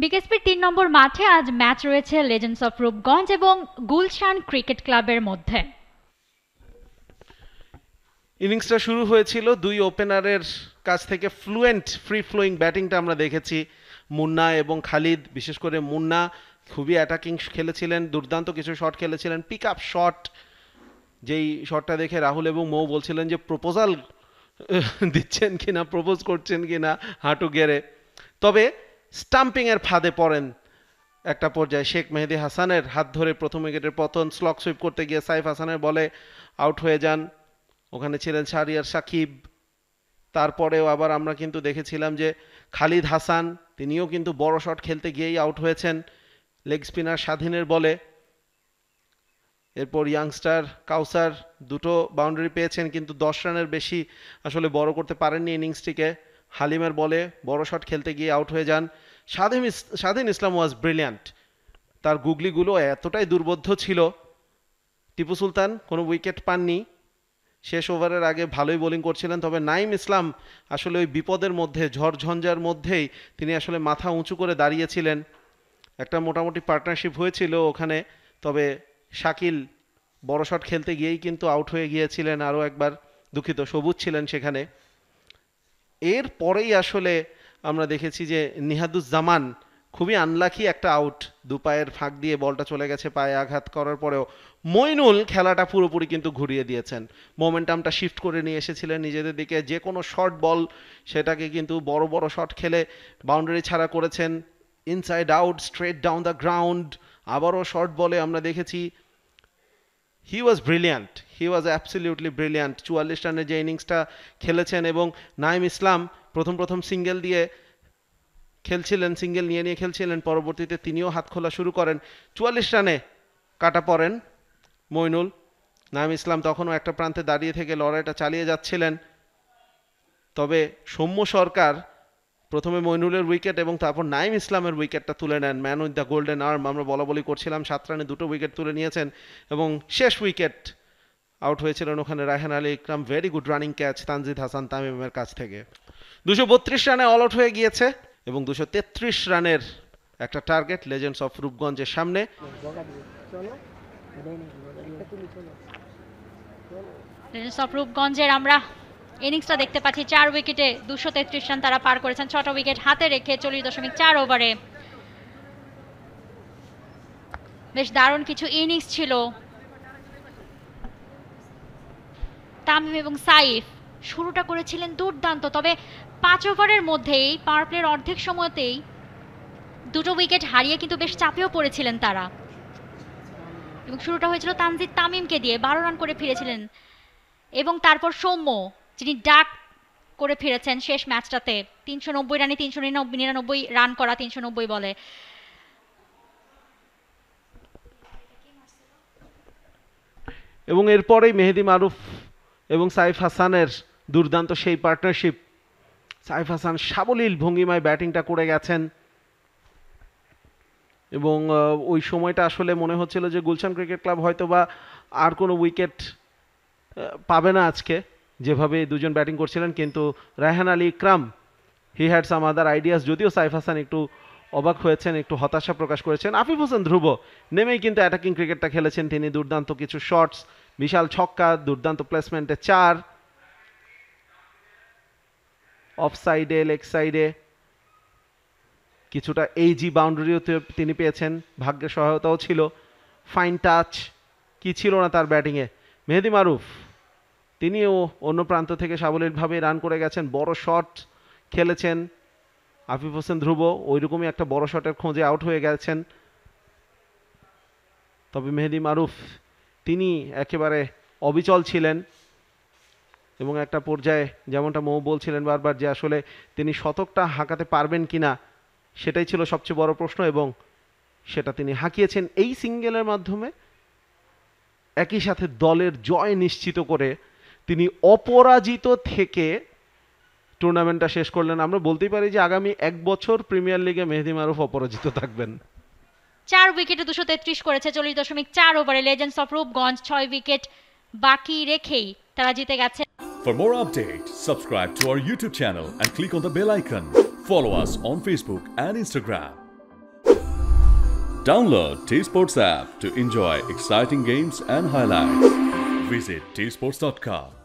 বিকেএসপির ৩ নম্বর মাঠে আজ ম্যাচ রয়েছে লেজেন্ডস অফ রূপগঞ্জ এবং গুলশান ক্রিকেট ক্লাবের মধ্যে। ইনিংসটা শুরু হয়েছিল দুই ওপেনারের কাছ থেকে ফ্লুয়েন্ট ফ্রি ফ্লোয়িং ব্যাটিংটা আমরা দেখেছি মুন্না এবং খালিদ। বিশেষ করে মুন্না খুবই অ্যাটাকিং খেলেছিলেন, দুর্দান্ত কিছু শট খেলেছিলেন, পিক আপ শট। যেই শটটা দেখে রাহুল এবং মৌ বলছিলেন যে প্রপোজাল দিচ্ছেন কিনা, প্রপোজ করছেন কিনা হাঁটু গেড়ে। তবে স্টাম্পিং এর ফাঁদে পড়েন একটা পর্যায়ে। শেখ মেহেদী হাসানের হাত ধরে প্রথম উইকেটের পতন। স্লক সুইপ করতে গিয়ে সাইফ হাসানের বলে আউট হয়ে যান। ওখানে ছিলেন শাহরিয়ার সাকিব। তারপরেও আবার আমরা কিন্তু দেখেছিলাম যে খালিদ হাসান তিনিও কিন্তু বড় শট খেলতে গিয়েই আউট হয়েছেন লেগ স্পিনার স্বাধীনের বলে। এরপর ইয়াংস্টার কাউসার দুটো বাউন্ডারি পেয়েছেন, কিন্তু 10 রানের বেশি আসলে বড় করতে পারেননি ইনিংসটিকে। হালিমের বলে বড় শট খেলতে গিয়ে আউট হয়ে যান। স্বাধীন ইসলাম ওয়াজ ব্রিলিয়ান্ট। তার গুগলিগুলো এতটাই দুর্বোধ্য ছিল। টিপু সুলতান কোনো উইকেট পাননি, শেষ ওভারের আগে ভালোই বোলিং করছিলেন। তবে নাইম ইসলাম আসলে ওই বিপদের মধ্যে, ঝড়ঝঞ্ঝার মধ্যেই তিনি আসলে মাথা উঁচু করে দাঁড়িয়েছিলেন। একটা মোটামুটি পার্টনারশিপ হয়েছিল ওখানে, তবে শাকিল বড় শট খেলতে গিয়েই কিন্তু আউট হয়ে গিয়েছিলেন আরও একবার। দুঃখিত, সবুজ ছিলেন সেখানে। এর পরেই আসলে আমরা দেখেছি যে নিহাদুজ্জামান খুবই আনলাকি একটা আউট। দুপায়ের ফাঁক দিয়ে বলটা চলে গেছে, পায়ে আঘাত করার পরেও মইনুল খেলাটা পুরোপুরি কিন্তু ঘুরিয়ে দিয়েছেন। মোমেন্টামটা শিফট করে নিয়ে এসেছিলেন নিজেদের দিকে। যে কোনো শর্ট বল সেটাকে কিন্তু বড় বড় শট খেলে বাউন্ডারি ছাড়া করেছেন। Inside out, straight down the ground. আবারও শর্ট বলে আমরা দেখেছি he was brilliant, he was absolutely brilliant. 44 রানের যে ইনিংসটা খেলেছেন, এবং নাইম ইসলাম প্রথম সিঙ্গেল দিয়ে খেলছিলেন, সিঙ্গেল নিয়ে খেলছিলেন, পরবর্তীতে তিনিও হাত খোলা শুরু করেন। 44 রানে কাটা পড়েন মইনুল। নাইম ইসলাম তখনও একটা প্রান্তে দাঁড়িয়ে থেকে লড়াইটা চালিয়ে যাচ্ছিলেন। তবে সৌম্য সরকার প্রথমে মইনুলের উইকেট এবং তারপর নাইম ইসলামের উইকেটটা তুলে নেন। Man with the golden arm আমরা বলা করছিলাম। 7 রানে 2টো উইকেট তুলে নিয়েছেন এবং শেষ উইকেট আউট হয়েছিলেন ওখানে Rayhan Ali Ikram. Very good running catch Tanzid Hasan তামিমের কাছ থেকে। 232 রানে অল আউট হয়ে গিয়েছে এবং 233 রানের একটা টার্গেট লেজেন্ডস অফ রূপগঞ্জের সামনে। লেজেন্ডস অফ রূপগঞ্জের আমরা ইনিংসটা দেখতে পাচ্ছি। 4 উইকেটে 233 রান তারা পার করেছেন, 6টা উইকেট হাতে রেখে 40.4 ওভারে। বেশ দারুণ কিছু ইনিংস ছিল। তামিম এবং সাইফ শুরুটা করেছিলেন দুর্দান্ত, তবে 5 ওভারের মধ্যেই পাওয়ার প্লের অর্ধেক সময়তেই 2টো উইকেট হারিয়ে কিন্তু বেশ চাপেও পড়েছিলেন তারা। এবং শুরুটা হয়েছিল তানজিদ তামিমকে দিয়ে, 12 রান করে ফিরেছিলেন। এবং তারপর সৌম্য, যিনি ডাক করে ফিরেছেন শেষ ম্যাচটাতে 390 রানে 399 রান করা 390 বলে। এবং এরপরেই মেহেদী মারুফ এবং সাইফ হাসানের দুর্দান্ত সেই পার্টনারশিপ। সাইফ হাসান সাবলীল ভঙ্গিমায় ব্যাটিংটা করে গেছেন এবং ওই সময়টা আসলে মনে হচ্ছিল যে গুলশান ক্রিকেট ক্লাব হয়তোবা আর কোনো উইকেট পাবে না আজকে, যেভাবে দুজন ব্যাটিং করছিলেন। কিন্তু Rayhan Ali Ikram he had some other ideas. যদিও সাইফ হাসান একটু অবাক হয়েছেন, একটু হতাশা প্রকাশ করেছেন। আফিফ হোসেন ধ্রুব নেমেই কিন্তু অ্যাটাকিং ক্রিকেটটা খেলেছেন তিনি। দুর্দান্ত কিছু শটস, বিশাল ছক্কা, দুর্দান্ত প্লেসমেন্টে 4, অফ সাইডে, লেগ সাইডে কিছুটা এইজি বাউন্ডারিও তিনি পেয়েছেন। ভাগ্যের সহায়তাও ছিল। ফাইন টাচ কি ছিল না তার ব্যাটিংয়ে। মেহেদী মারুফ তিনিও অন্য প্রান্ত থেকে সাবলীলভাবে রান করে গেছেন, বড় শট খেলেছেন। আফিফ হোসেন ধ্রুব ওইরকমই একটা বড় শটের খোঁজে আউট হয়ে গেছেন। তবে মেহেদী মারুফ তিনি একেবারে অবিচল ছিলেন এবং একটা পর্যায়ে যেমনটা মৌ বলছিলেন বারবার যে আসলে তিনি শতকটা হাঁকাতে পারবেন কিনা, সেটাই ছিল সবচেয়ে বড় প্রশ্ন, এবং সেটা তিনি হাঁকিয়েছেন এই সিঙ্গেলের মাধ্যমে। একই সাথে দলের জয় নিশ্চিত করে তিনি অপরাজিত থেকে টুর্নামেন্টটা শেষ করলেন। আমরা বলতেই পারি যে আগামী 1 বছর প্রিমিয়ার লিগে মেহেদী মারুফ অপরাজিত থাকবেন। 4 উইকেটে 233 করেছে 40.4 ওভারে লেজেন্ডস অফ রূপগঞ্জ। 6 উইকেট বাকি রেখেই তারা জিতে গেছে। For more updates, subscribe to our YouTube channel and click on the bell icon. Follow us on Facebook and Instagram. Download T Sports app to enjoy exciting games and highlights. Visit tsports.com.